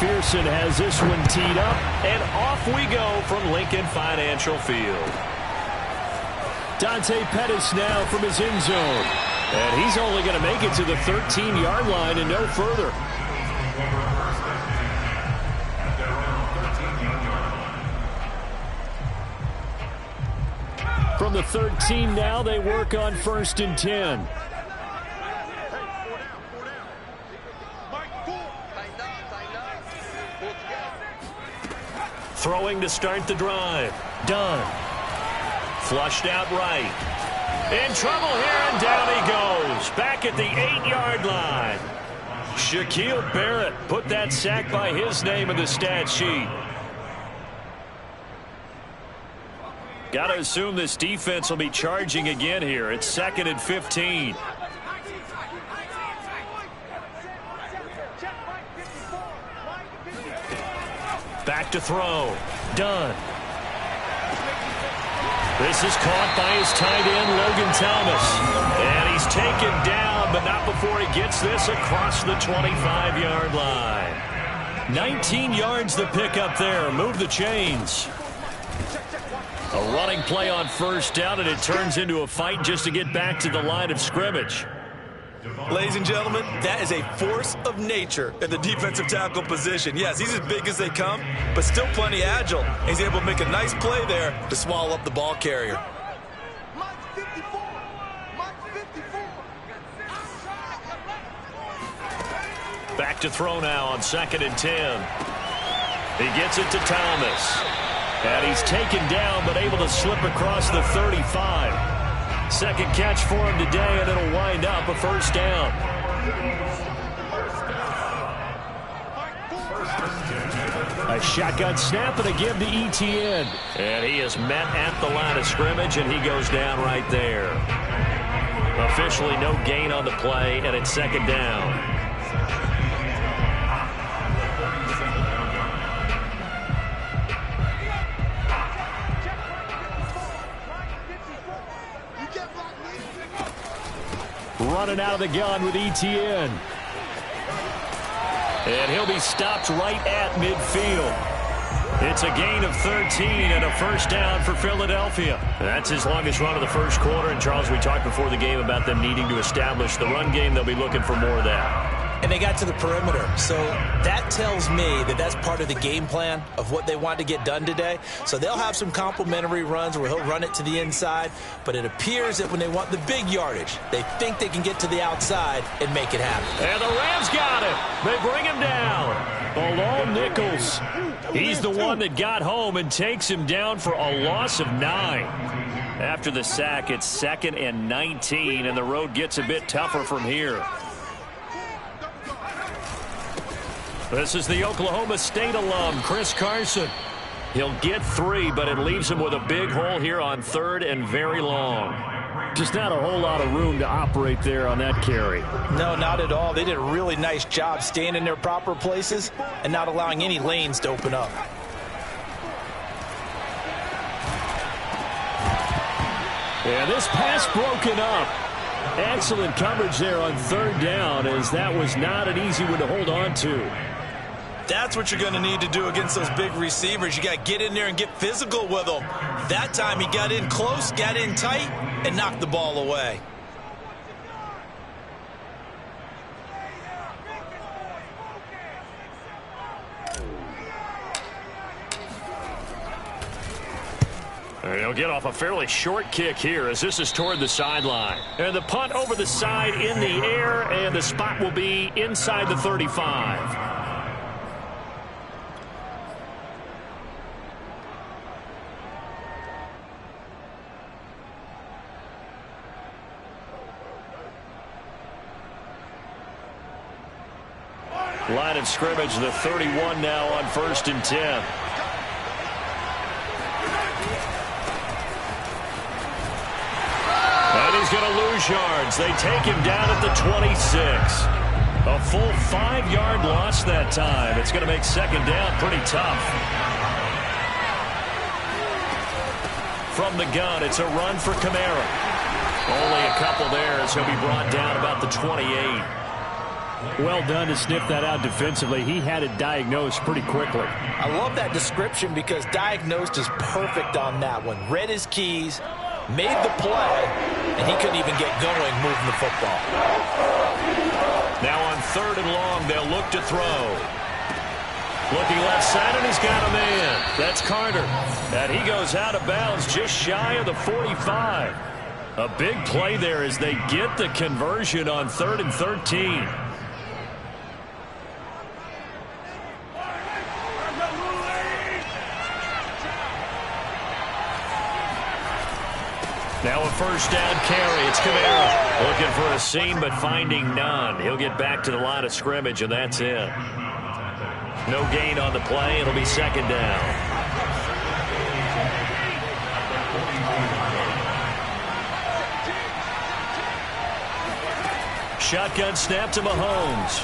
McPherson has this one teed up, and off we go from Lincoln Financial Field. Dante Pettis now from his end zone. And he's only going to make it to the 13-yard line and no further. From the 13 now, they work on 1st and 10. Throwing to start the drive. Done. Flushed out right. In trouble here, and down he goes. Back at the 8-yard line. Shaquille Barrett put that sack by his name in the stat sheet. Got to assume this defense will be charging again here. It's 2nd and 15. Back to throw. Done. This is caught by his tight end, Logan Thomas. And he's taken down, but not before he gets this across the 25-yard line. 19 yards to pick up there. Move the chains. A running play on 1st down, and it turns into a fight just to get back to the line of scrimmage. Ladies and gentlemen, that is a force of nature at the defensive tackle position. Yes, he's as big as they come, but still plenty agile. He's able to make a nice play there to swallow up the ball carrier. Back to throw now on 2nd and 10. He gets it to Thomas. And he's taken down, but able to slip across the 35. Second catch for him today, and it'll wind up a 1st down. A shotgun snap and a give to ETN. And he is met at the line of scrimmage, and he goes down right there. Officially no gain on the play, and it's 2nd down. Running out of the gun with ETN. And he'll be stopped right at midfield. It's a gain of 13 and a 1st down for Philadelphia. That's his longest run of the 1st quarter. And, Charles, we talked before the game about them needing to establish the run game. They'll be looking for more of that. And they got to the perimeter. So that tells me that that's part of the game plan of what they want to get done today. So they'll have some complementary runs where he'll run it to the inside. But it appears that when they want the big yardage, they think they can get to the outside and make it happen. And the Rams got him. They bring him down. Balone Nichols. He's the one that got home and takes him down for a loss of 9. After the sack, it's 2nd and 19, and the road gets a bit tougher from here. This is the Oklahoma State alum, Chris Carson. He'll get 3, but it leaves him with a big hole here on 3rd and very long. Just not a whole lot of room to operate there on that carry. No, not at all. They did a really nice job staying in their proper places and not allowing any lanes to open up. And this pass broken up. Excellent coverage there on 3rd down, as that was not an easy one to hold on to. That's what you're going to need to do against those big receivers. You got to get in there and get physical with them. That time he got in close, got in tight, and knocked the ball away. And he'll get off a fairly short kick here as this is toward the sideline. And the punt over the side in the air, and the spot will be inside the 35. Line of scrimmage, the 31 now on 1st and 10. And he's going to lose yards. They take him down at the 26. A full 5-yard loss that time. It's going to make 2nd down pretty tough. From the gun, it's a run for Kamara. Only a couple there as he'll be brought down about the 28. Well done to sniff that out defensively. He had it diagnosed pretty quickly. I love that description because diagnosed is perfect on that one. Read his keys, made the play, and he couldn't even get going moving the football. Now on 3rd and long, they'll look to throw. Looking left side, and he's got a man. That's Carter. And he goes out of bounds just shy of the 45. A big play there as they get the conversion on 3rd and 13. Now a first down carry. It's Kamara looking for a seam but finding none. He'll get back to the line of scrimmage, and that's it. No gain on the play. It'll be 2nd down. Shotgun snap to Mahomes.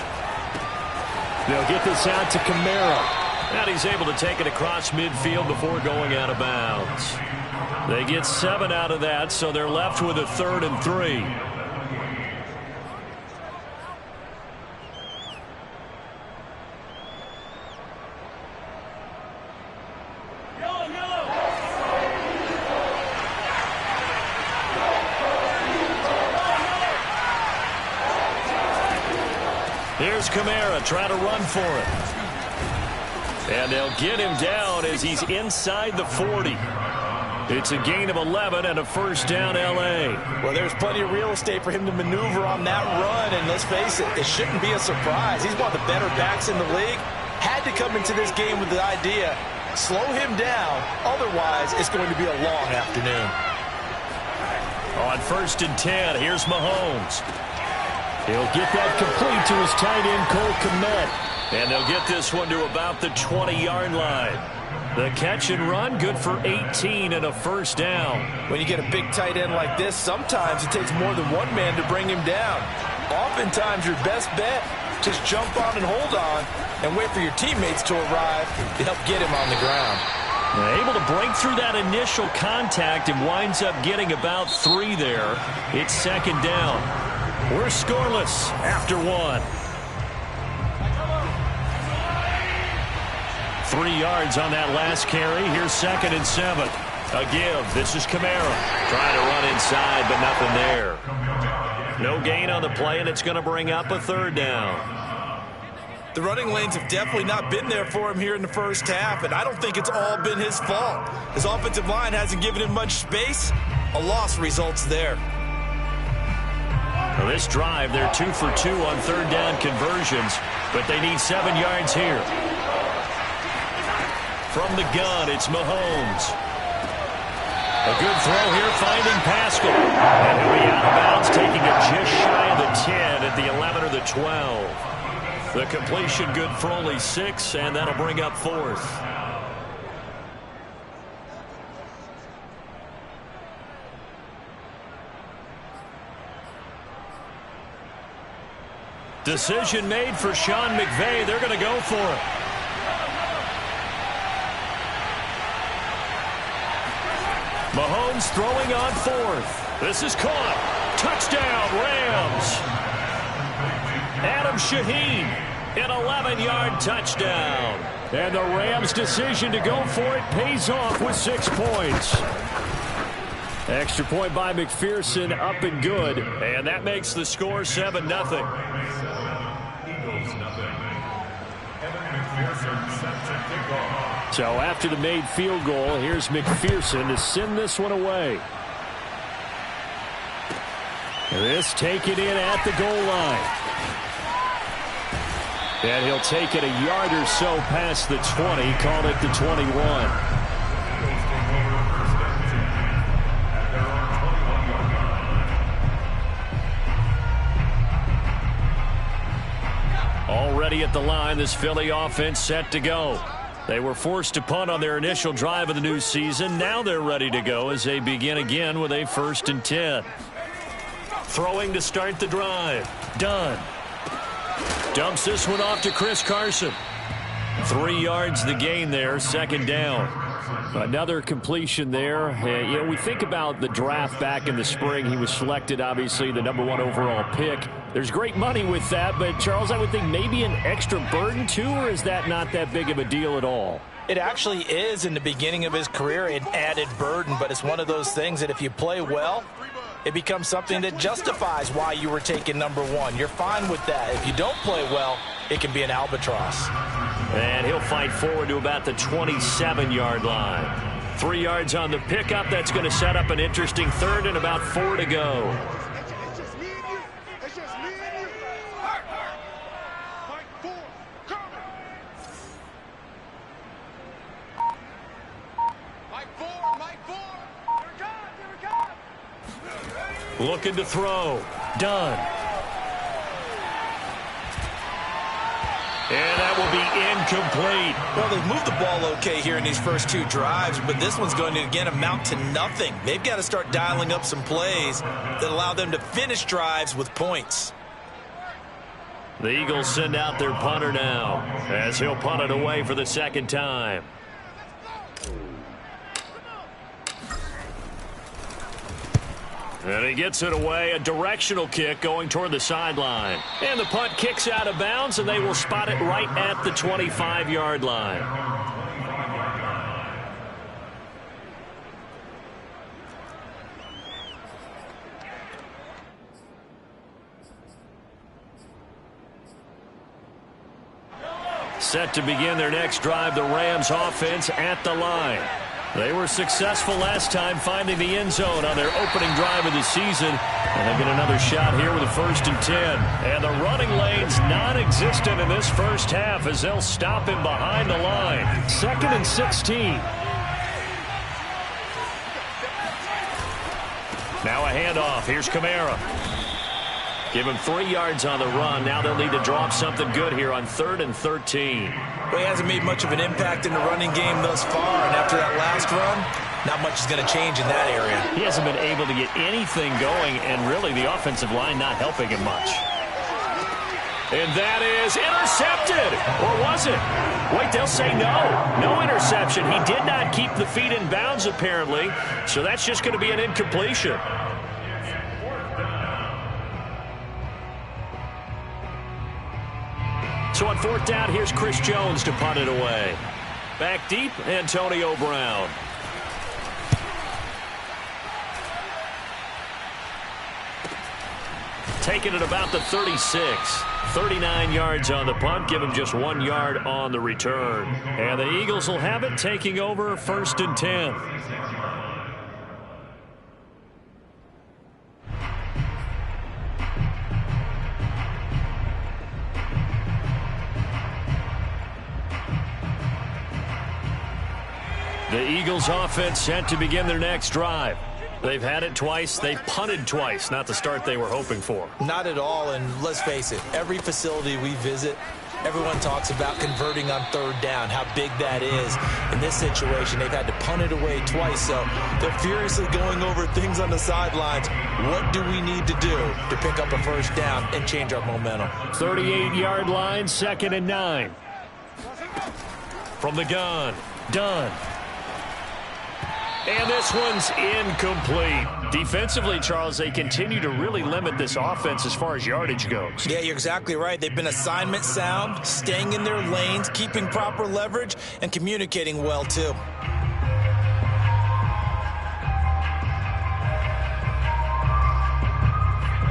They'll get this out to Kamara. And he's able to take it across midfield before going out of bounds. They get 7 out of that, so they're left with a 3rd and 3. Here's Kamara trying to run for it. And they'll get him down as he's inside the 40. It's a gain of 11 and a first down, L.A. Well, there's plenty of real estate for him to maneuver on that run, and let's face it, it shouldn't be a surprise. He's one of the better backs in the league. Had to come into this game with the idea, slow him down, otherwise it's going to be a long afternoon. On 1st and 10, here's Mahomes. He'll get that complete to his tight end, Cole Kmet. And they'll get this one to about the 20-yard line. The catch and run, good for 18 and a first down. When you get a big tight end like this, sometimes it takes more than one man to bring him down. Oftentimes, your best bet, just jump on and hold on and wait for your teammates to arrive to help get him on the ground. Able to break through that initial contact and winds up getting about 3 there. It's 2nd down. We're scoreless after 1. 3 yards on that last carry. Here's 2nd and 7. A give. This is Kamara. Trying to run inside, but nothing there. No gain on the play, and it's going to bring up a 3rd down. The running lanes have definitely not been there for him here in the first half, and I don't think it's all been his fault. His offensive line hasn't given him much space. A loss results there. Well, this drive, they're 2 for 2 on 3rd down conversions, but they need 7 yards here. From the gun, it's Mahomes. A good throw here, finding Pascal. And he'll be out of bounds, taking it just shy of the 10 at the 11 or the 12. The completion good for only 6, and that'll bring up 4th. Decision made for Sean McVay. They're going to go for it. Mahomes throwing on 4th. This is caught. Touchdown, Rams. Adam Shaheen, an 11-yard touchdown. And the Rams' decision to go for it pays off with 6 points. Extra point by McPherson, up and good. And that makes the score 7-0. So after the made field goal, here's McPherson to send this one away. This taken in at the goal line. And he'll take it a yard or so past the 20, call it the 21. Already at the line, this Philly offense set to go. They were forced to punt on their initial drive of the new season. Now they're ready to go as they begin again with a 1st and 10. Throwing to start the drive. Dunn. Dumps this one off to Chris Carson. 3 yards the gain there, 2nd down. Another completion there. You know, we think about the draft back in the spring. He was selected, obviously, the #1 overall pick. There's great money with that, but, Charles, I would think maybe an extra burden, too, or is that not that big of a deal at all? It actually is in the beginning of his career an added burden, but it's one of those things that if you play well, it becomes something that justifies why you were taken #1. You're fine with that. If you don't play well, it can be an albatross. And he'll fight forward to about the 27-yard line. 3 yards on the pickup. That's going to set up an interesting third and about 4 to go. Looking to throw. Done. And that will be incomplete. Well, they've moved the ball okay here in these first 2 drives, but this one's going to, again, amount to nothing. They've got to start dialing up some plays that allow them to finish drives with points. The Eagles send out their punter now as he'll punt it away for the second time. And he gets it away, a directional kick going toward the sideline. And the punt kicks out of bounds, and they will spot it right at the 25-yard line. Set to begin their next drive, the Rams offense at the line. They were successful last time finding the end zone on their opening drive of the season. And they get another shot here with a 1st and 10. And the running lane's non-existent in this first half as they'll stop him behind the line. 2nd and 16. Now a handoff. Here's Kamara. Give him 3 yards on the run. Now they'll need to draw up something good here on 3rd and 13. Well, he hasn't made much of an impact in the running game thus far, and after that last run, not much is going to change in that area. He hasn't been able to get anything going, and really the offensive line not helping him much. And that is intercepted. Or was it? Wait, they'll say no. No interception. He did not keep the feet in bounds, apparently, so that's just going to be an incompletion. So on 4th down, here's Chris Jones to punt it away. Back deep, Antonio Brown. Taking it about the 36. 39 yards on the punt. Give him just 1 yard on the return. And the Eagles will have it, taking over 1st and 10. The Eagles offense set to begin their next drive. They've had it twice. They've punted twice. Not the start they were hoping for. Not at all, and let's face it, every facility we visit, everyone talks about converting on 3rd down, how big that is. In this situation, they've had to punt it away twice, so they're furiously going over things on the sidelines. What do we need to do to pick up a 1st down and change our momentum? 38-yard line, 2nd and 9. From the gun, done. And this one's incomplete. Defensively, Charles, they continue to really limit this offense as far as yardage goes. Yeah, you're exactly right. They've been assignment sound, staying in their lanes, keeping proper leverage, and communicating well, too.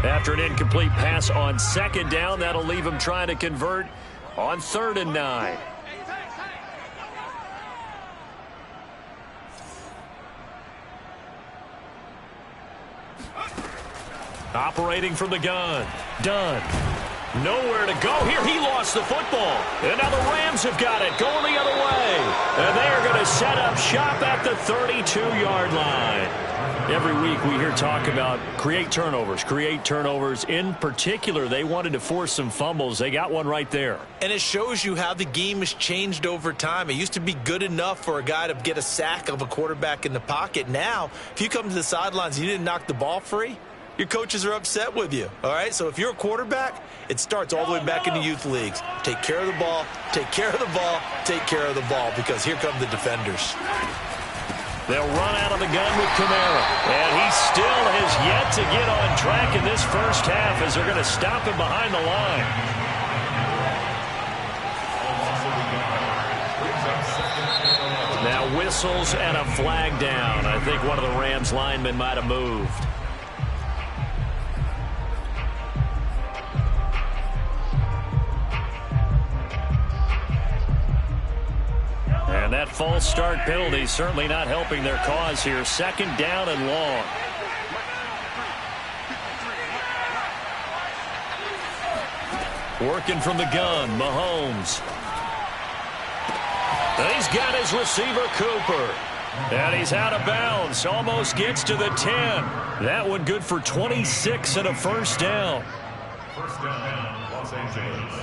After an incomplete pass on 2nd down, that'll leave them trying to convert on 3rd and 9. Operating from the gun. Done. Nowhere to go here. He lost the football. And now the Rams have got it. Going the other way. And they are going to set up shop at the 32-yard line. Every week we hear talk about create turnovers. In particular, they wanted to force some fumbles. They got one right there. And it shows you how the game has changed over time. It used to be good enough for a guy to get a sack of a quarterback in the pocket. Now, if you come to the sidelines and you didn't knock the ball free, your coaches are upset with you, all right? So if you're a quarterback, it starts all the way back in the youth leagues. Take care of the ball, take care of the ball, take care of the ball, because here come the defenders. They'll run out of the gun with Kamara. And he still has yet to get on track in this first half as they're going to stop him behind the line. Now whistles and a flag down. I think one of the Rams linemen might have moved. And that false start penalty certainly not helping their cause here. Second down and long. Working from the gun, Mahomes. And he's got his receiver, Cooper. And he's out of bounds. Almost gets to the 10. That one good for 26 and a first down. First down, Los Angeles.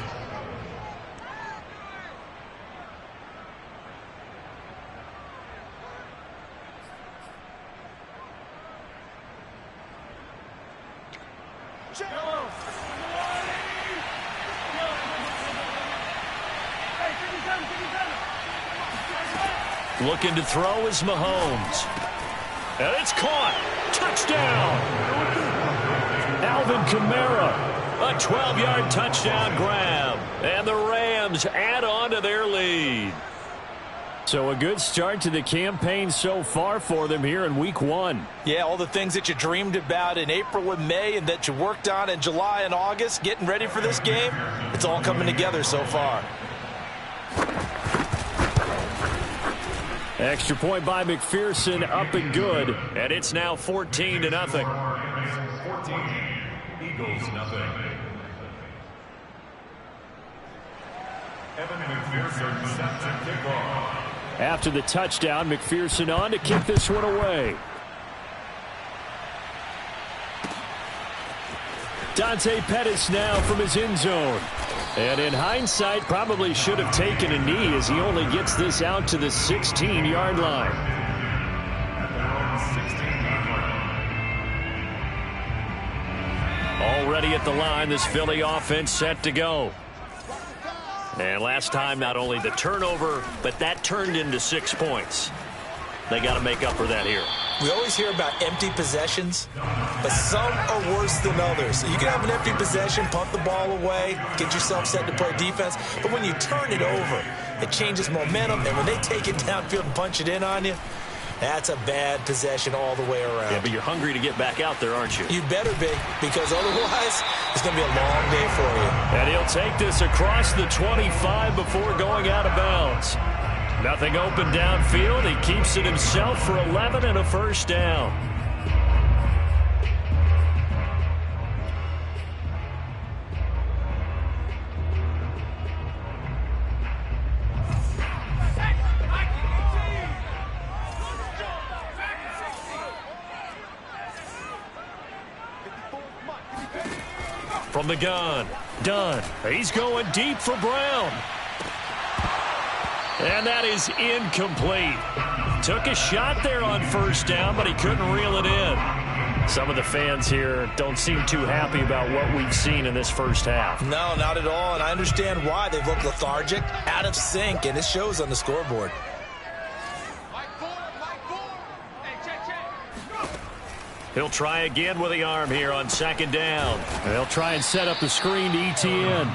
Looking to throw is Mahomes. And it's caught. Touchdown. Alvin Kamara. A 12-yard touchdown grab. And the Rams add on to their lead. So a good start to the campaign so far for them here in week 1. Yeah, all the things that you dreamed about in April and May and that you worked on in July and August, getting ready for this game, it's all coming together so far. Extra point by McPherson, up and good. And it's now 14-0. 14, Eagles nothing. Evan McPherson set to kick off. After the touchdown, McPherson on to kick this one away. Dante Pettis now from his end zone. And in hindsight, probably should have taken a knee as he only gets this out to the 16-yard line. Already at the line, this Philly offense set to go. And last time, not only the turnover, but that turned into 6 points. They got to make up for that here. We always hear about empty possessions, but some are worse than others. You can have an empty possession, pump the ball away, get yourself set to play defense, but when you turn it over, it changes momentum, and when they take it downfield and punch it in on you, that's a bad possession all the way around. Yeah, but you're hungry to get back out there, aren't you? You better be, because otherwise, it's going to be a long day for you. And he'll take this across the 25 before going out of bounds. Nothing open downfield. He keeps it himself for 11 and a first down. From the gun, Dunn. He's going deep for Brown. And that is incomplete. Took a shot there on first down, but he couldn't reel it in. Some of the fans here don't seem too happy about what we've seen in this first half. No, not at all, and I understand why. They've looked lethargic, out of sync, and it shows on the scoreboard. He'll try again with the arm here on second down. They'll try and set up the screen to ETN.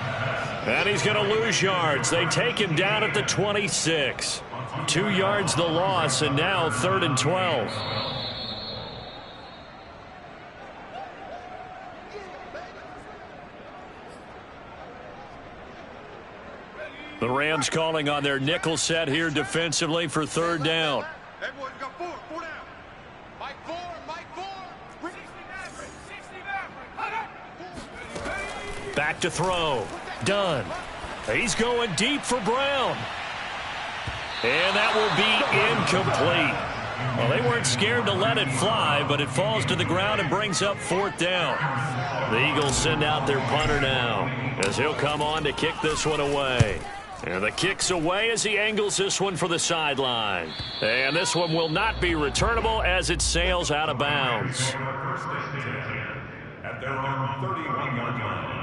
And he's going to lose yards. They take him down at the 26. 2 yards the loss, and now 3rd and 12. The Rams calling on their nickel set here defensively for 3rd down. Everyone got four down. Mike four. Back to throw. Dunn. He's going deep for Brown. And that will be incomplete. Well, they weren't scared to let it fly, but it falls to the ground and brings up 4th down. The Eagles send out their punter now as he'll come on to kick this one away. And the kick's away as he angles this one for the sideline. And this one will not be returnable as it sails out of bounds. At their own 31-yard line.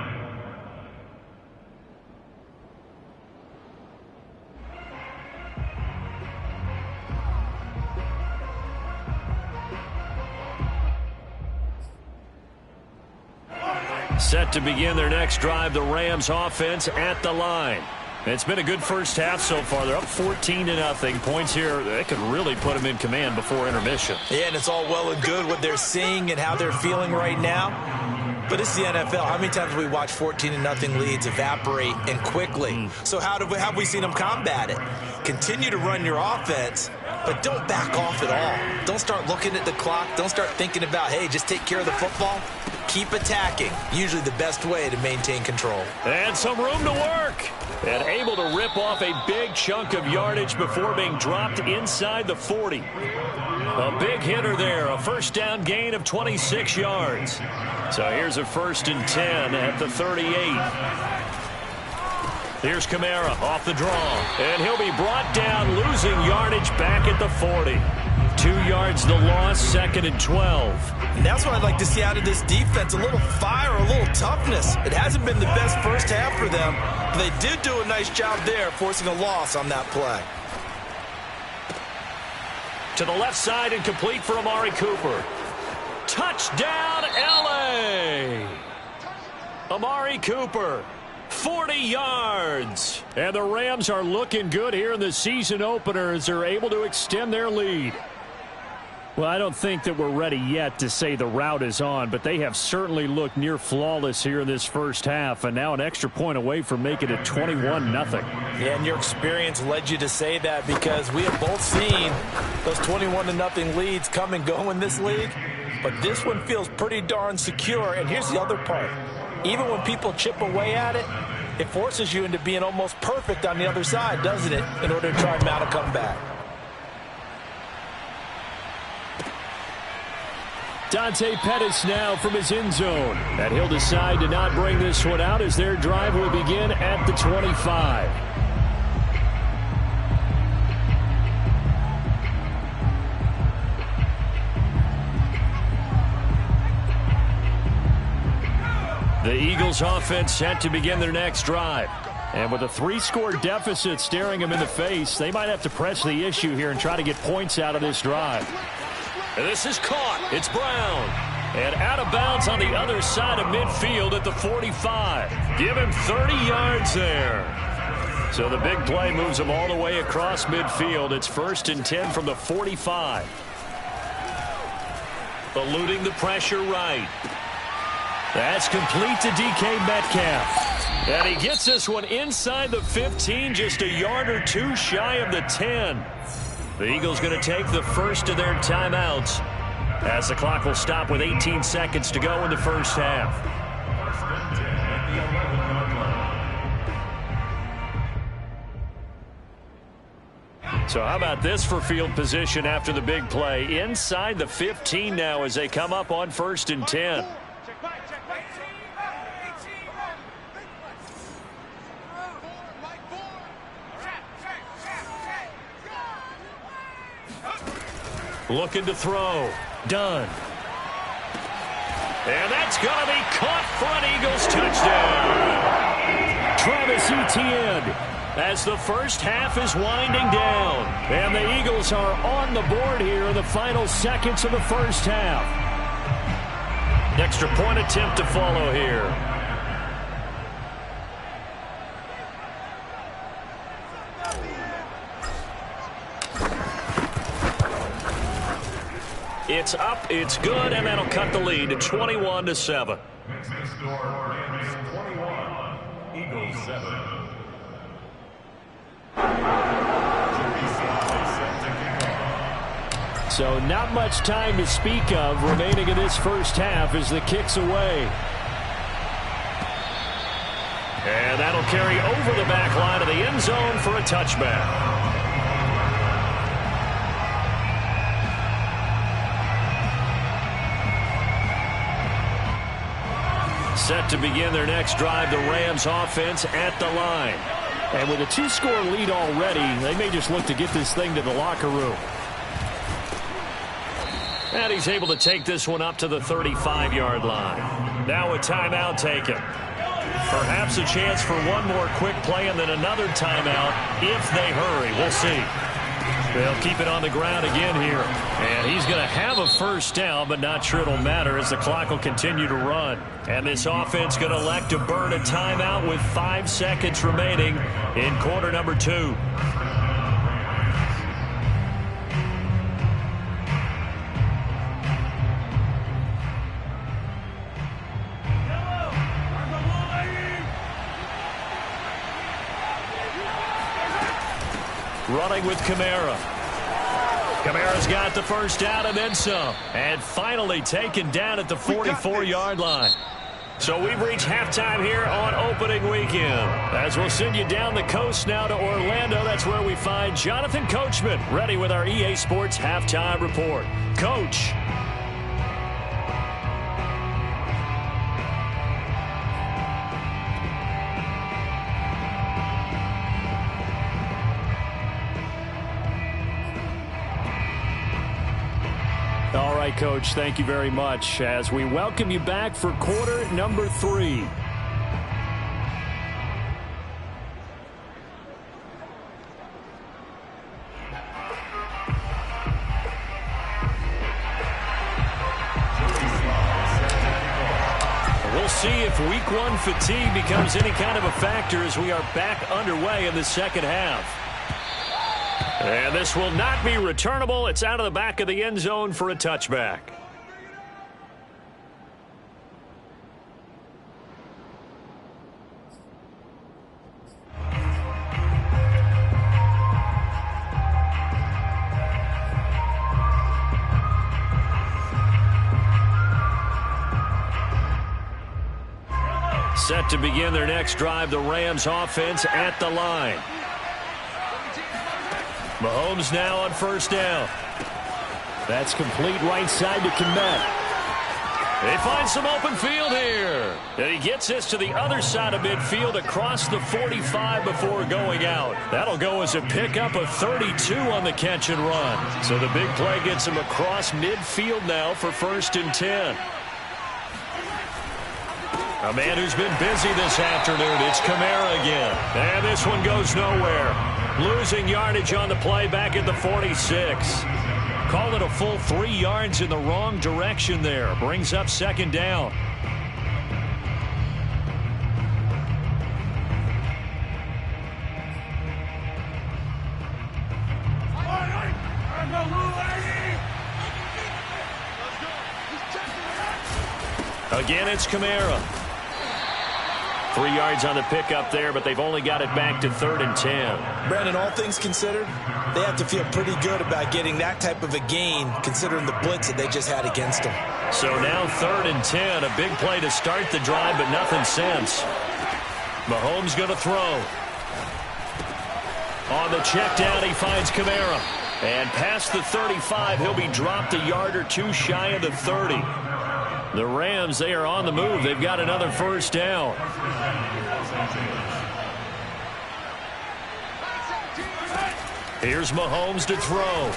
Set to begin their next drive, the Rams offense at the line. It's been a good first half so far. They're up 14-0. Points here, they could really put them in command before intermission. Yeah, and it's all well and good what they're seeing and how they're feeling right now. But it's the NFL. How many times have we watched 14-0 leads evaporate and quickly? So how have we seen them combat it? Continue to run your offense, but don't back off at all. Don't start looking at the clock. Don't start thinking about, hey, just take care of the football. Keep attacking. Usually the best way to maintain control. And some room to work. And able to rip off a big chunk of yardage before being dropped inside the 40. A big hitter there. A first down gain of 26 yards. So here's a 1st and 10 at the 38. Here's Kamara off the draw. And he'll be brought down, losing yardage back at the 40. 2 yards the loss, 2nd and 12. And that's what I'd like to see out of this defense. A little fire, a little toughness. It hasn't been the best first half for them, but they did do a nice job there, forcing a loss on that play. To the left side and complete for Amari Cooper. Touchdown, L.A. Amari Cooper. 40 yards. And the Rams are looking good here in the season opener as they're able to extend their lead. Well, I don't think that we're ready yet to say the route is on, but they have certainly looked near flawless here in this first half, and now an extra point away from making it 21-0. Yeah, and your experience led you to say that because we have both seen those 21-0 leads come and go in this league, but this one feels pretty darn secure. And here's the other part. Even when people chip away at it, it forces you into being almost perfect on the other side, doesn't it, in order to try and mount a comeback. Dante Pettis now from his end zone. And he'll decide to not bring this one out as their drive will begin at the 25. The Eagles offense set to begin their next drive. And with a 3-score deficit staring them in the face, they might have to press the issue here and try to get points out of this drive. And this is caught. It's Brown. And out of bounds on the other side of midfield at the 45. Give him 30 yards there. So the big play moves him all the way across midfield. It's 1st and 10 from the 45. Eluding the pressure right. That's complete to DK Metcalf. And he gets this one inside the 15, just a yard or two shy of the 10. The Eagles going to take the first of their timeouts as the clock will stop with 18 seconds to go in the first half. So how about this for field position after the big play? Inside the 15 now as they come up on 1st and 10. Looking to throw. Done. And that's going to be caught for an Eagles touchdown. Travis Etienne as the first half is winding down. And the Eagles are on the board here in the final seconds of the first half. Extra point attempt to follow here. It's up, it's good, and that'll cut the lead to 21-7. Next score, Rams 21, Eagles 7. So not much time to speak of remaining in this first half as the kick's away. And that'll carry over the back line of the end zone for a touchback. Set to begin their next drive, the Rams offense at the line. And with a 2-score lead already, they may just look to get this thing to the locker room. And he's able to take this one up to the 35-yard line. Now a timeout taken. Perhaps a chance for one more quick play and then another timeout if they hurry. We'll see. They'll keep it on the ground again here. And he's going to have a first down, but not sure it'll matter as the clock will continue to run. And this offense going to elect to burn a timeout with 5 seconds remaining in quarter number 2. Running with Kamara. Kamara's got the first down and then some. And finally taken down at the 44-yard line. So we've reached halftime here on opening weekend. As we'll send you down the coast now to Orlando. That's where we find Jonathan Coachman ready with our EA Sports halftime report. Coach. All right, Coach, thank you very much as we welcome you back for quarter number 3. We'll see if week 1 fatigue becomes any kind of a factor as we are back underway in the second half. And this will not be returnable. It's out of the back of the end zone for a touchback. Set to begin their next drive, the Rams offense at the line. Mahomes now on first down. That's complete right side to Kmet. They find some open field here. And he gets this to the other side of midfield across the 45 before going out. That'll go as a pickup of 32 on the catch and run. So the big play gets him across midfield now for 1st and 10. A man who's been busy this afternoon. It's Kamara again. And this one goes nowhere. Losing yardage on the play back at the 46. Call it a full 3 yards in the wrong direction there. Brings up 2nd down. Again, it's Kamara. 3 yards on the pickup there, but they've only got it back to 3rd and 10. Brandon, all things considered, they have to feel pretty good about getting that type of a gain, considering the blitz that they just had against them. So now 3rd and 10, a big play to start the drive, but nothing since. Mahomes going to throw. On the check down, he finds Kamara. And past the 35, he'll be dropped a yard or 2 shy of the 30. The Rams, they are on the move. They've got another first down. Here's Mahomes to throw.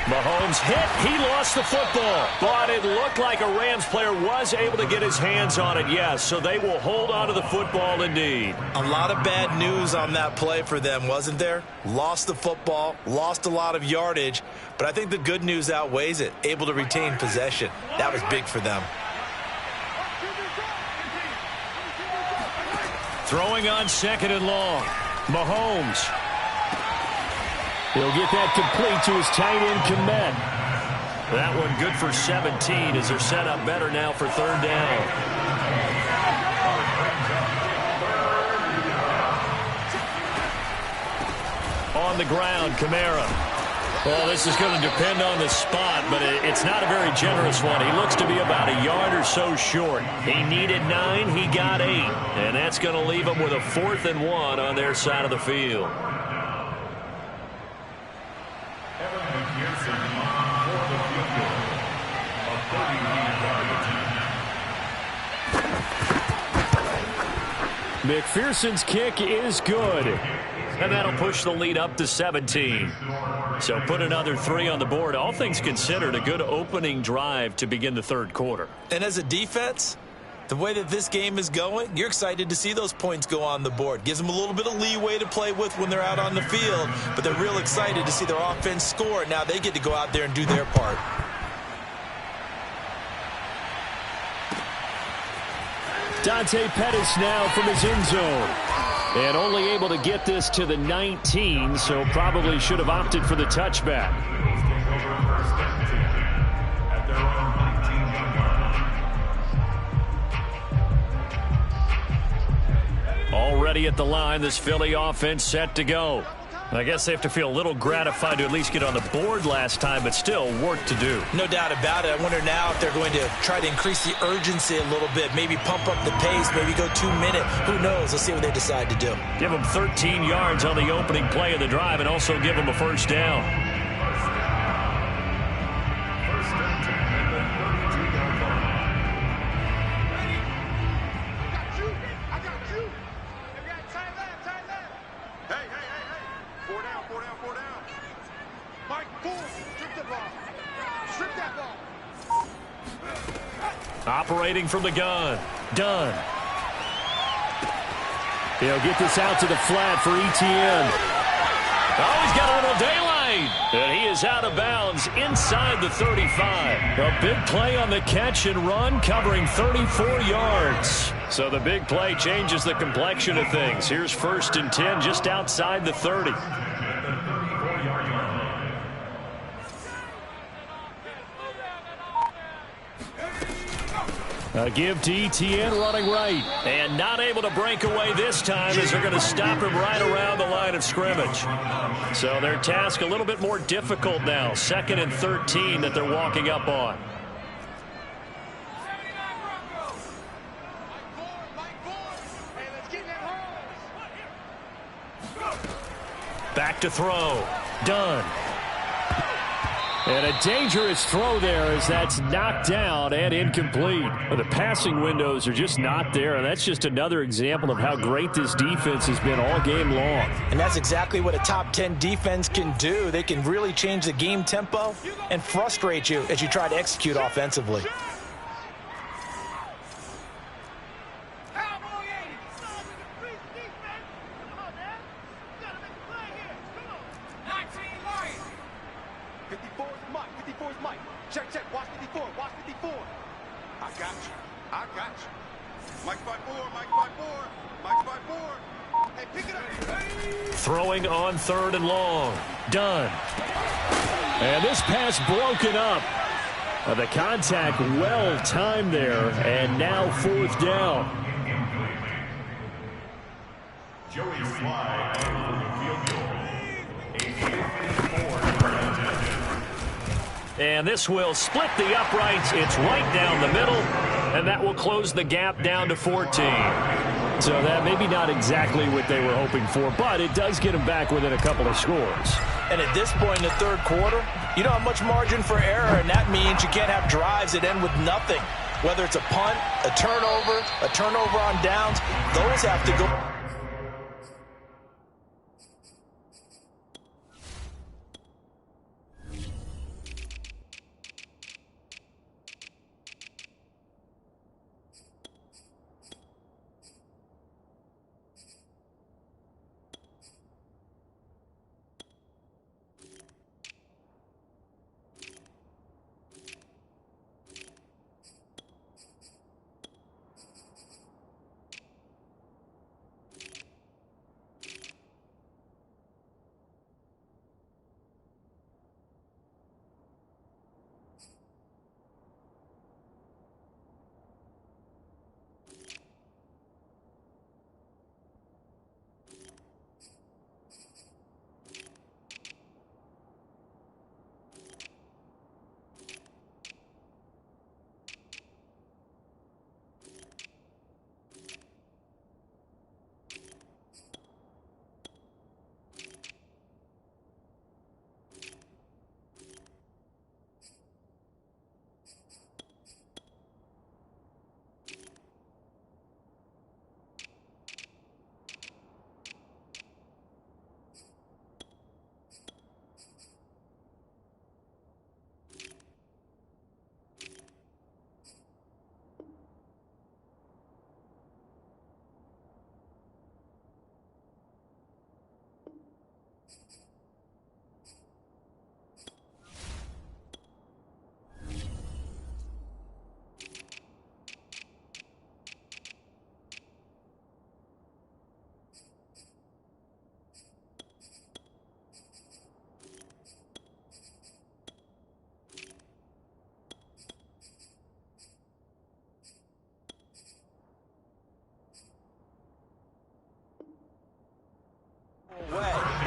Mahomes hit. He lost the football. But it looked like a Rams player was able to get his hands on it, yes. So they will hold on to the football indeed. A lot of bad news on that play for them, wasn't there? Lost the football, lost a lot of yardage. But I think the good news outweighs it. Able to retain possession. That was big for them. Throwing on 2nd and long. Mahomes. He'll get that complete to his tight end, Kmet. That one good for 17 as they're set up better now for 3rd down. On the ground, Kamara. Well, this is going to depend on the spot, but it's not a very generous one. He looks to be about a yard or so short. He needed 9, he got 8. And that's going to leave him with a 4th and 1 on their side of the field. McPherson's kick is good. And that'll push the lead up to 17. So put another 3 on the board. All things considered, a good opening drive to begin the 3rd quarter. And as a defense, The way that this game is going, you're excited to see those points go on the board. Gives them a little bit of leeway to play with when they're out on the field, but they're real excited to see their offense score. Now they get to go out there and do their part. Dante Pettis now from his end zone. And only able to get this to the 19, so probably should have opted for the touchback. Already at the line, this Philly offense set to go. I guess they have to feel a little gratified to at least get on the board last time, but still work to do. No doubt about it. I wonder now if they're going to try to increase the urgency a little bit, maybe pump up the pace, maybe go 2 minute. Who knows? Let's see what they decide to do. Give them 13 yards on the opening play of the drive and also give them a first down. Operating from the gun. Dunn. He'll get this out to the flat for Etienne. Oh, he's got a little daylight. And he is out of bounds inside the 35. A big play on the catch and run, covering 34 yards. So the big play changes the complexion of things. Here's 1st and 10 just outside the 30. A give to Etienne running right. And not able to break away this time as they're going to stop him right around the line of scrimmage. So their task a little bit more difficult now. 2nd and 13 that they're walking up on. Back to throw. Done. And a dangerous throw there as that's knocked down and incomplete. The passing windows are just not there, and that's just another example of how great this defense has been all game long. And that's exactly what a top 10 defense can do. They can really change the game tempo and frustrate you as you try to execute offensively. Throwing on 3rd and long. Done. And this pass broken up. The contact well timed there, and now 4th down. Joey Sly for the field goal. And this will split the uprights. It's right down the middle, and that will close the gap down to 14. So that maybe not exactly what they were hoping for, but it does get them back within a couple of scores. And at this point in the 3rd quarter, you don't have much margin for error, and that means you can't have drives that end with nothing. Whether it's a punt, a turnover on downs, those have to go.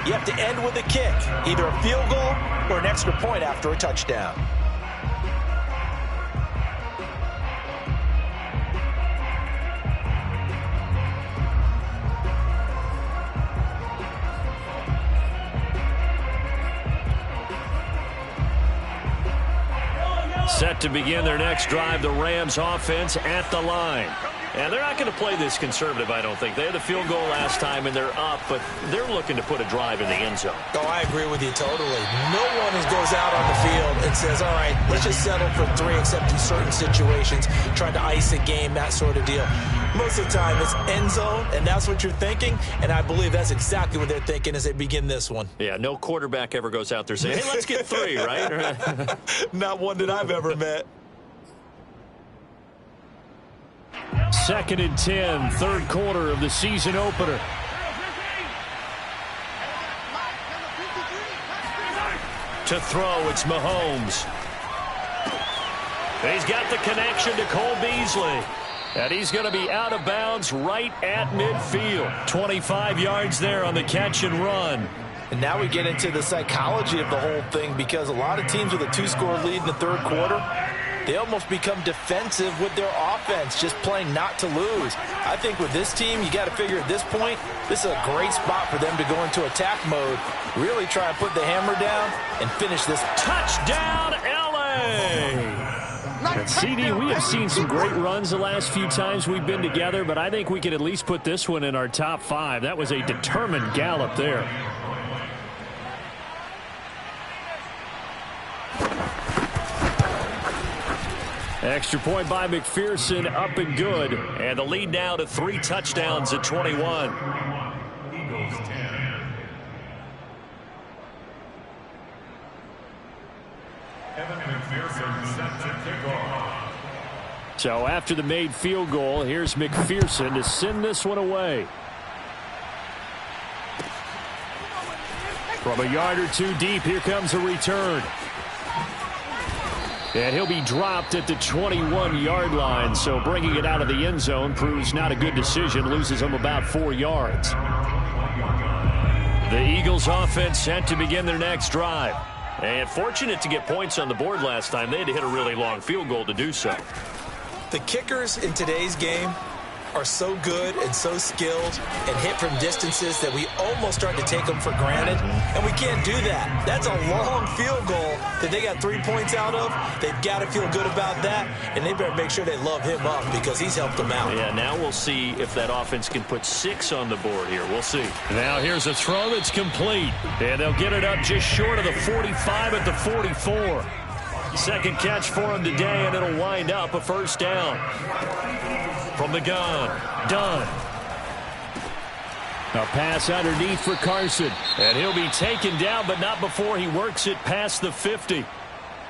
You have to end with a kick, either a field goal or an extra point after a touchdown. Set to begin their next drive, the Rams offense at the line. And they're not going to play this conservative, I don't think. They had the field goal last time, and they're up, but they're looking to put a drive in the end zone. Oh, I agree with you totally. No one goes out on the field and says, all right, let's just settle for 3, except in certain situations, trying to ice a game, that sort of deal. Most of the time, it's end zone, and that's what you're thinking, and I believe that's exactly what they're thinking as they begin this one. Yeah, no quarterback ever goes out there saying, hey, let's get 3, right? Not one that I've ever met. 2nd and 10, third quarter of the season opener. To throw, it's Mahomes. He's got the connection to Cole Beasley. And he's going to be out of bounds right at midfield. 25 yards there on the catch and run. And now we get into the psychology of the whole thing, because a lot of teams with a 2-score lead in the third quarter, they almost become defensive with their offense, just playing not to lose. I think with this team, you got to figure at this point, this is a great spot for them to go into attack mode, really try and put the hammer down and finish this. Touchdown, L.A.! CD, we have seen some great runs the last few times we've been together, but I think we can at least put this one in our top 5. That was a determined gallop there. Extra point by McPherson, up and good. And the lead now to 3 touchdowns at 21. Eagles 10. Evan McPherson set to kick off. So after the made field goal, here's McPherson to send this one away. From a yard or 2 deep, here comes a return. And he'll be dropped at the 21-yard line, so bringing it out of the end zone proves not a good decision, loses him about 4 yards. The Eagles offense set to begin their next drive. And fortunate to get points on the board last time. They had to hit a really long field goal to do so. The kickers in today's game are so good and so skilled and hit from distances that we almost start to take them for granted, and we can't do that. That's a long field goal that they got 3 points out of. They've got to feel good about that, and they better make sure they love him up because he's helped them out. Yeah, now we'll see if that offense can put 6 on the board here. We'll see. Now here's a throw that's complete, and they'll get it up just short of the 45 at the 44. Second catch for him today, and it'll wind up a first down. From the gun, Dunn. A pass underneath for Carson. And he'll be taken down, but not before he works it past the 50.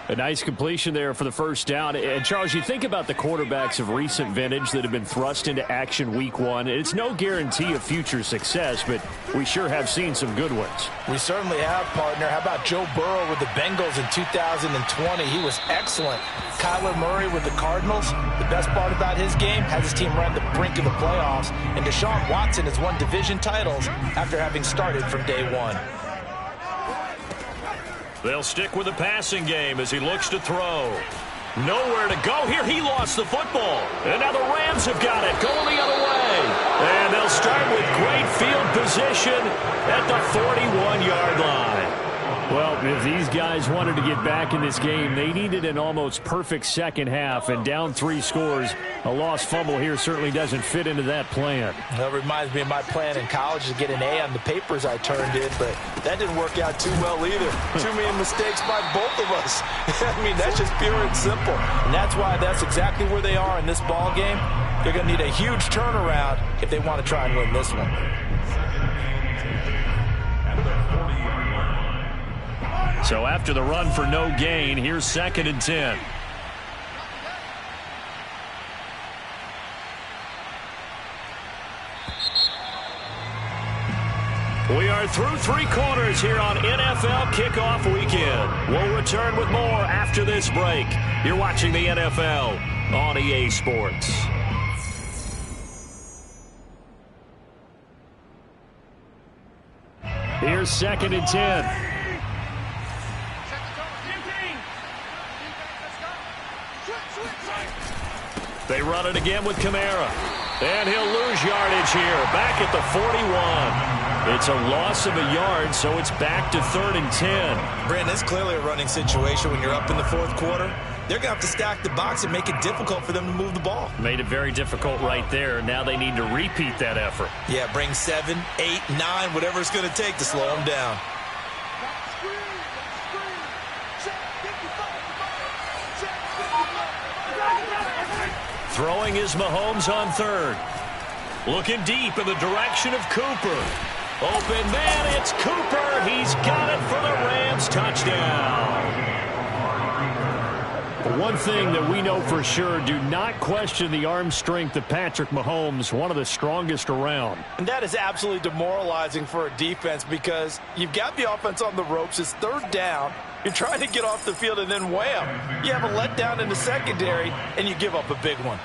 A nice completion there for the first down. And, Charles, you think about the quarterbacks of recent vintage that have been thrust into action week 1. It's no guarantee of future success, but we sure have seen some good ones. We certainly have, partner. How about Joe Burrow with the Bengals in 2020? He was excellent. Kyler Murray with the Cardinals. The best part about his game, has his team run the brink of the playoffs. And Deshaun Watson has won division titles after having started from day 1. They'll stick with the passing game as he looks to throw. Nowhere to go here. He lost the football. And now the Rams have got it, going the other way. And they'll start with great field position at the 41-yard line. Well, if these guys wanted to get back in this game, they needed an almost perfect second half, and down 3 scores. A lost fumble here certainly doesn't fit into that plan. That reminds me of my plan in college to get an A on the papers I turned in, but that didn't work out too well either. Too many mistakes by both of us. I mean, that's just pure and simple. And that's why that's exactly where they are in this ball game. They're going to need a huge turnaround if they want to try and win this one. So after the run for no gain, here's 2nd and 10. We are through 3 quarters here on NFL Kickoff Weekend. We'll return with more after this break. You're watching the NFL on EA Sports. Here's 2nd and 10. They run it again with Kamara. And he'll lose yardage here. Back at the 41. It's a loss of a yard, so it's back to 3rd and 10. Brandon, it's clearly a running situation when you're up in the 4th quarter. They're going to have to stack the box and make it difficult for them to move the ball. Made it very difficult right there. Now they need to repeat that effort. Yeah, bring 7, 8, 9, whatever it's going to take to slow them down. Throwing is Mahomes on 3rd. Looking deep in the direction of Cooper. Open man, it's Cooper. He's got it for the Rams touchdown. One thing that we know for sure, do not question the arm strength of Patrick Mahomes, one of the strongest around. And that is absolutely demoralizing for a defense because you've got the offense on the ropes. It's 3rd down. You're trying to get off the field and then wham. You have a letdown in the secondary and you give up a big one.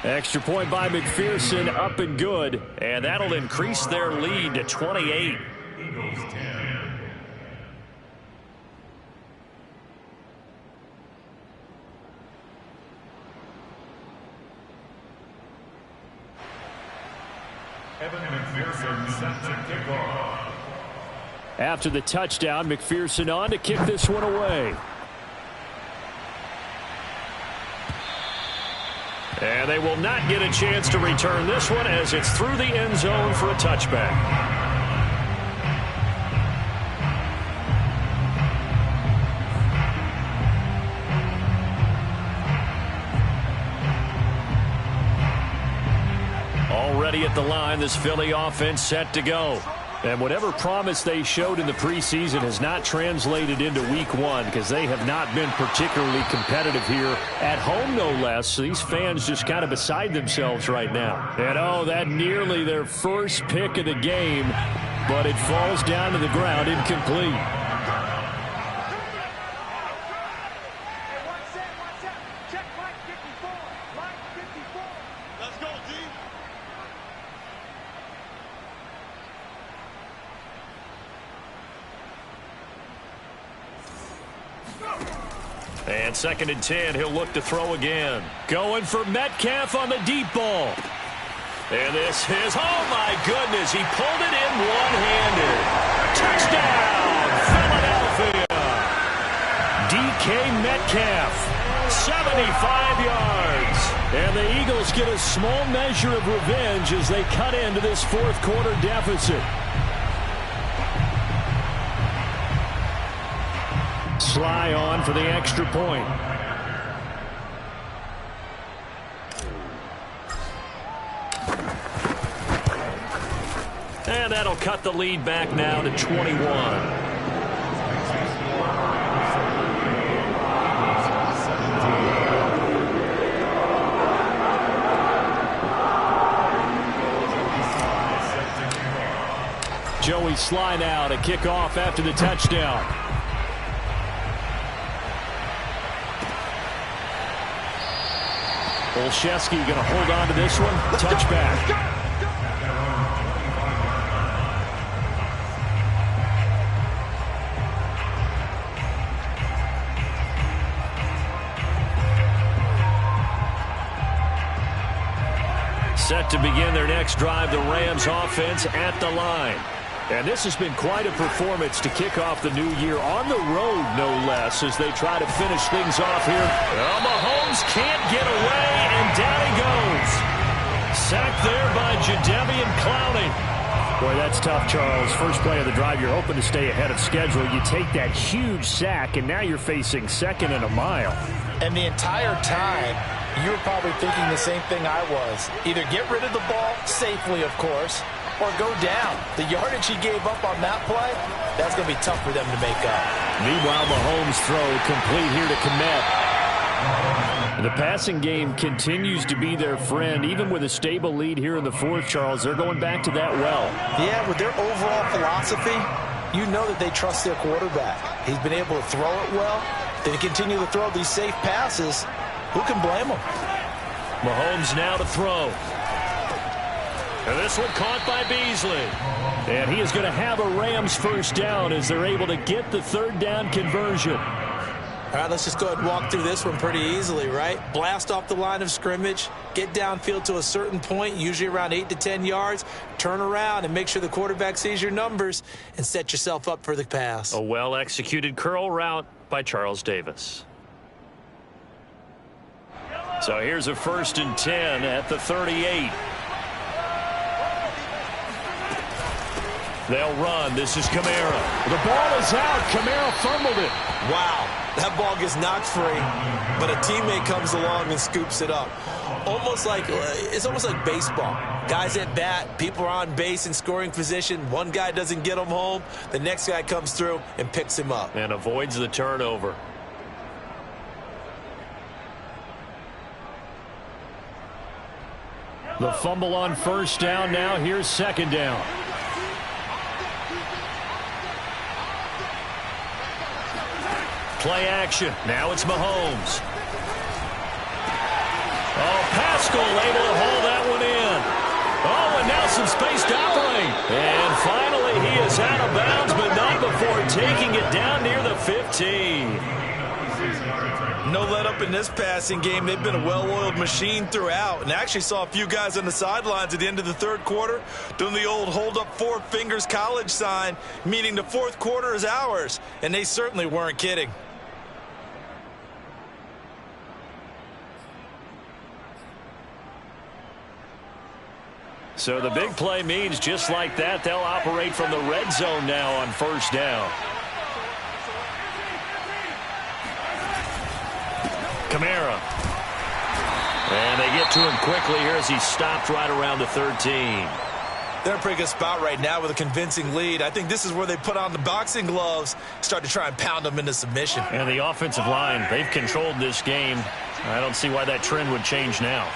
Extra point by McPherson, up and good. And that'll increase their lead to 28. Eagles 10. Evan McPherson set to kick off. After the touchdown, McPherson on to kick this one away. And they will not get a chance to return this one as it's through the end zone for a touchback. Already at the line, this Philly offense set to go. And whatever promise they showed in the preseason has not translated into week 1 because they have not been particularly competitive here at home, no less. So these fans just kind of beside themselves right now. And oh, that nearly their first pick of the game, but it falls down to the ground incomplete. And 2nd and 10, he'll look to throw again. Going for Metcalf on the deep ball. And this is, oh my goodness, he pulled it in one-handed. Touchdown, Philadelphia. DK Metcalf, 75 yards. And the Eagles get a small measure of revenge as they cut into this 4th quarter deficit. Sly on for the extra point. And that'll cut the lead back now to 21. Joey Sly now to kick off after the touchdown. Olszewski going to hold on to this one. Touchback. Set to begin their next drive, the Rams offense at the line. And this has been quite a performance to kick off the new year on the road, no less, as they try to finish things off here. Well, Mahomes can't get away, and down he goes. Sacked there by Jadeveon Clowney. Boy, that's tough, Charles. First play of the drive, you're hoping to stay ahead of schedule. You take that huge sack, and now you're facing 2nd and a mile. And the entire time, you were probably thinking the same thing I was. Either get rid of the ball safely, of course, or go down. The yardage he gave up on that play, that's going to be tough for them to make up. Meanwhile, Mahomes' throw complete here to Kmet. The passing game continues to be their friend. Even with a stable lead here in the 4th, Charles, they're going back to that well. Yeah, with their overall philosophy, you know that they trust their quarterback. He's been able to throw it well. They continue to throw these safe passes. Who can blame them? Mahomes now to throw. And this one caught by Beasley. And he is going to have a Rams first down as they're able to get the third down conversion. All right, let's just go ahead and walk through this one pretty easily, right? Blast off the line of scrimmage, get downfield to a certain point, usually around 8 to 10 yards, turn around and make sure the quarterback sees your numbers and set yourself up for the pass. A well-executed curl route by Charles Davis. So here's a 1st and 10 at the 38. They'll run. This is Kamara. The ball is out. Kamara fumbled it. Wow, that ball gets knocked free, but a teammate comes along and scoops it up. It's almost like baseball. Guys at bat, people are on base in scoring position. One guy doesn't get him home. The next guy comes through and picks him up. And avoids the turnover. The fumble on 1st down. Now here's 2nd down. Play action. Now it's Mahomes. Oh, Pascal able to hold that one in. Oh, and now some space to operate. And finally he is out of bounds, but not before taking it down near the 15. No let up in this passing game. They've been a well-oiled machine throughout, and actually saw a few guys on the sidelines at the end of the 3rd quarter doing the old hold up 4 fingers college sign, meaning the 4th quarter is ours, and they certainly weren't kidding. So the big play means just like that, they'll operate from the red zone now on 1st down. Kamara. And they get to him quickly here as he stopped right around the 13. They're in a pretty good spot right now with a convincing lead. I think this is where they put on the boxing gloves, start to try and pound them into submission. And the offensive line, they've controlled this game. I don't see why that trend would change now.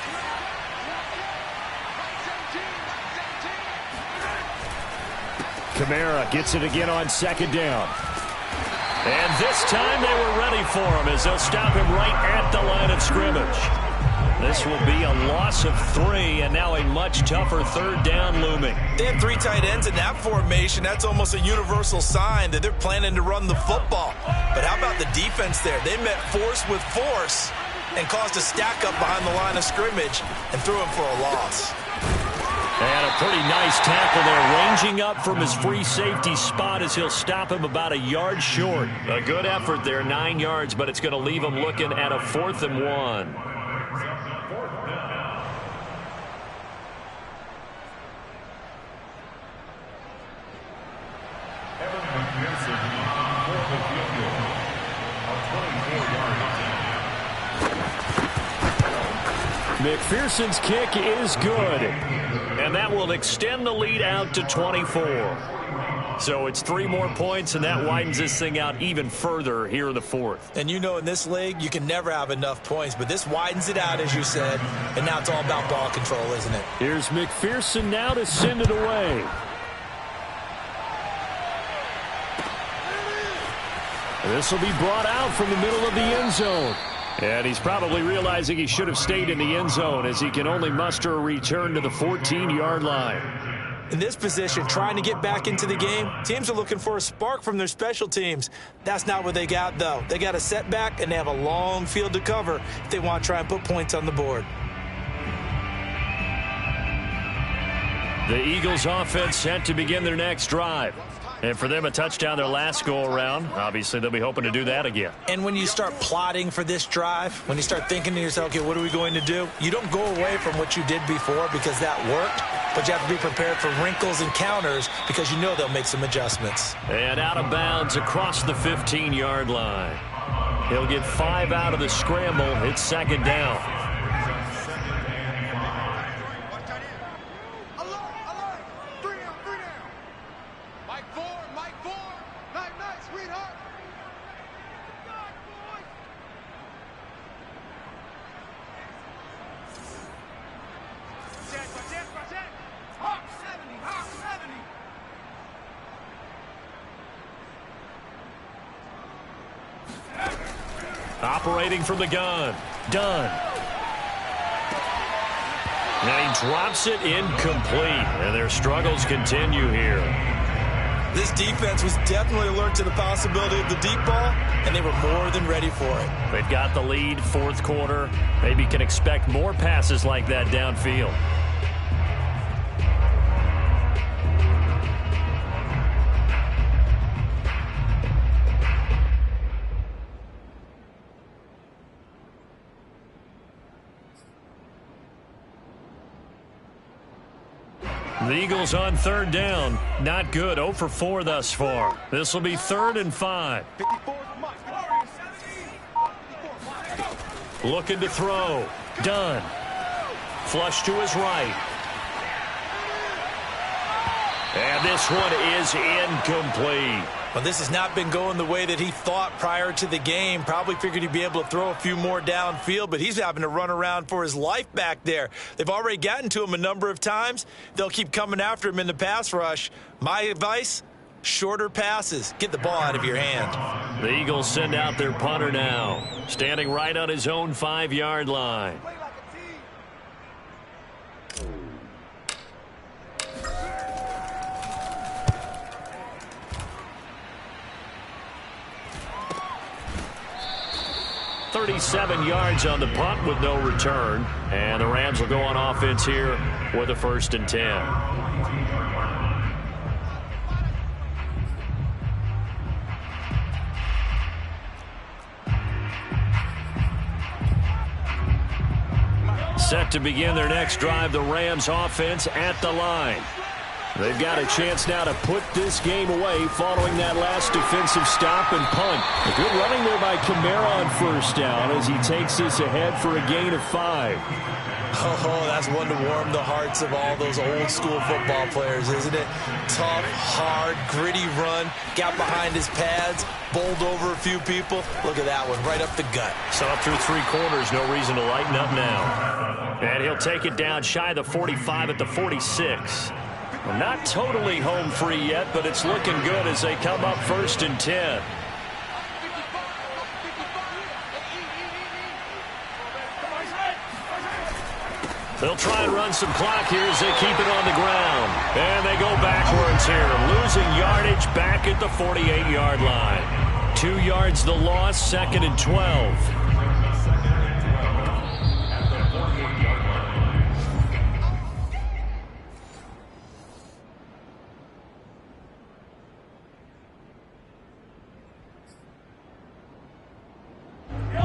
Kamara gets it again on 2nd down. And this time they were ready for him as they'll stop him right at the line of scrimmage. This will be a loss of 3, and now a much tougher 3rd down looming. They have 3 tight ends in that formation. That's almost a universal sign that they're planning to run the football. But how about the defense there? They met force with force and caused a stack up behind the line of scrimmage and threw him for a loss. And a pretty nice tackle there, ranging up from his free safety spot as he'll stop him about a yard short. A good effort there, 9 yards, but it's going to leave him looking at a 4th and 1. McPherson's kick is good, and that will extend the lead out to 24. So it's 3 more points, and that widens this thing out even further here in the 4th. And you know, in this league, you can never have enough points, but this widens it out, as you said, and now it's all about ball control, isn't it? Here's McPherson now to send it away. This will be brought out from the middle of the end zone. And he's probably realizing he should have stayed in the end zone as he can only muster a return to the 14-yard line. In this position, trying to get back into the game, teams are looking for a spark from their special teams. That's not what they got, though. They got a setback, and they have a long field to cover if they want to try and put points on the board. The Eagles offense set to begin their next drive. And for them, a touchdown their last go-around. Obviously, they'll be hoping to do that again. And when you start plotting for this drive, when you start thinking to yourself, okay, what are we going to do? You don't go away from what you did before because that worked, but you have to be prepared for wrinkles and counters because you know they'll make some adjustments. And out of bounds across the 15-yard line. He'll get 5 out of the scramble. It's 2nd down. Operating from the gun. Dunn. And he drops it incomplete. And their struggles continue here. This defense was definitely alert to the possibility of the deep ball, and they were more than ready for it. They've got the lead, fourth quarter. Maybe can expect more passes like that downfield. The Eagles on third down. Not good. 0 for 4 thus far. This will be 3rd and 5. Looking to throw. Done. Flush to his right. And this one is incomplete. Well, this has not been going the way that he thought prior to the game. Probably figured he'd be able to throw a few more downfield, but he's having to run around for his life back there. They've already gotten to him a number of times. They'll keep coming after him in the pass rush. My advice, shorter passes. Get the ball out of your hand. The Eagles send out their punter now, standing right on his own 5-yard line. .37 yards on the punt with no return. And the Rams will go on offense here with a 1st and 10. Set to begin their next drive, the Rams offense at the line. They've got a chance now to put this game away following that last defensive stop and punt. A good running there by Kamara on 1st down as he takes this ahead for a gain of 5. Oh, that's one to warm the hearts of all those old school football players, isn't it? Tough, hard, gritty run. Got behind his pads, bowled over a few people. Look at that one, right up the gut. So up through 3 quarters, no reason to lighten up now. And he'll take it down shy of the 45 at the 46. Well, not totally home free yet, but it's looking good as they come up 1st and 10. They'll try and run some clock here as they keep it on the ground. And they go backwards here, losing yardage back at the 48-yard line. 2 yards the loss, 2nd and 12.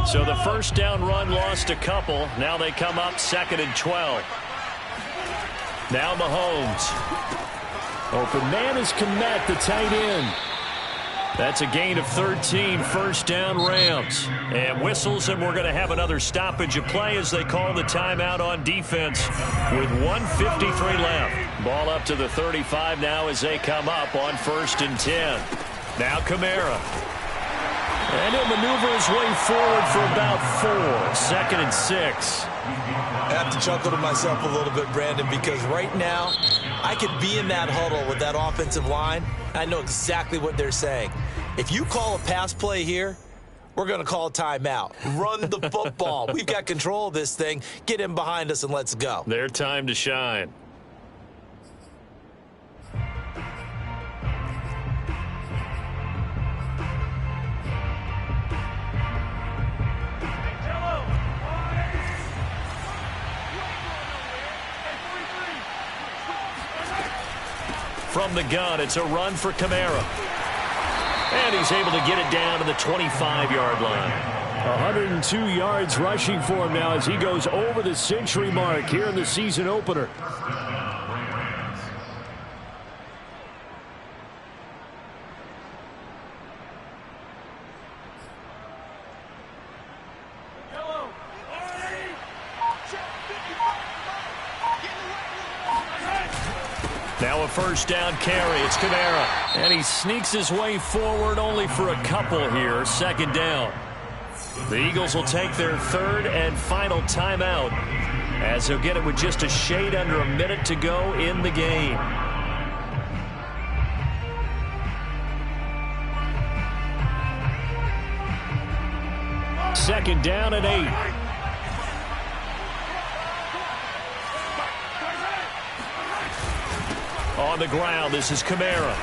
So the 1st down run lost a couple. Now they come up 2nd and 12. Now Mahomes. Open man is Komet, the tight end. That's a gain of 13, 1st down Rams. And whistles, and we're going to have another stoppage of play as they call the timeout on defense with 1:53 left. Ball up to the 35 now as they come up on 1st and 10. Now Kamara. And he'll maneuver his way forward for about 4. 2nd and 6. I have to chuckle to myself a little bit, Brandon, because right now I could be in that huddle with that offensive line. I know exactly what they're saying. If you call a pass play here, we're going to call a timeout. Run the football. We've got control of this thing. Get in behind us and let's go. Their time to shine. From the gun, it's a run for Kamara. And he's able to get it down to the 25-yard line. 102 yards rushing for him now as he goes over the century mark here in the season opener. Now a 1st down carry. It's Kamara. And he sneaks his way forward only for a couple here. 2nd down. The Eagles will take their 3rd and final timeout as they'll get it with just a shade under a minute to go in the game. Second down and 8. On the ground, this is Kamara.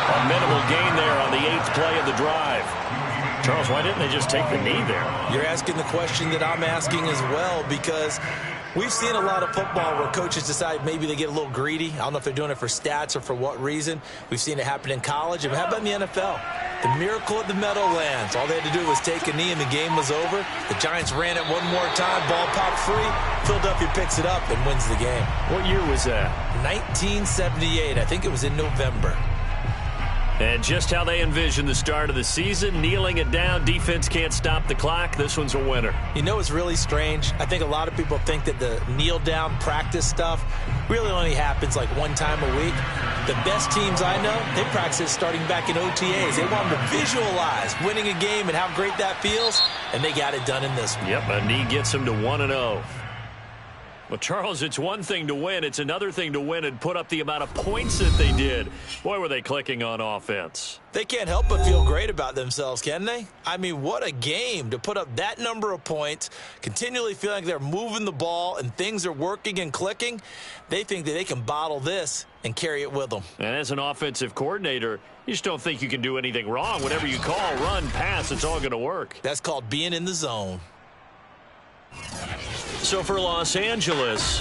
A minimal gain there on the 8th play of the drive. Charles, why didn't they just take the knee there? You're asking the question that I'm asking as well, because we've seen a lot of football where coaches decide maybe they get a little greedy. I don't know if they're doing it for stats or for what reason. We've seen it happen in college. And how about in the NFL? The miracle at the Meadowlands. All they had to do was take a knee and the game was over. The Giants ran it one more time. Ball popped free. Philadelphia picks it up and wins the game. What year was that? 1978. I think it was in November. And just how they envisioned the start of the season, kneeling it down, defense can't stop the clock. This one's a winner. You know, it's really strange. I think a lot of people think that the kneel-down practice stuff really only happens like one time a week. The best teams I know, they practice starting back in OTAs. They want them to visualize winning a game and how great that feels, and they got it done in this one. Yep, a knee gets them to 1-0. Well, Charles, it's one thing to win. It's another thing to win and put up the amount of points that they did. Boy, were they clicking on offense. They can't help but feel great about themselves, can they? I mean, what a game to put up that number of points, continually feeling like they're moving the ball and things are working and clicking. They think that they can bottle this and carry it with them. And as an offensive coordinator, you just don't think you can do anything wrong. Whatever you call, run, pass, it's all going to work. That's called being in the zone. So for Los Angeles,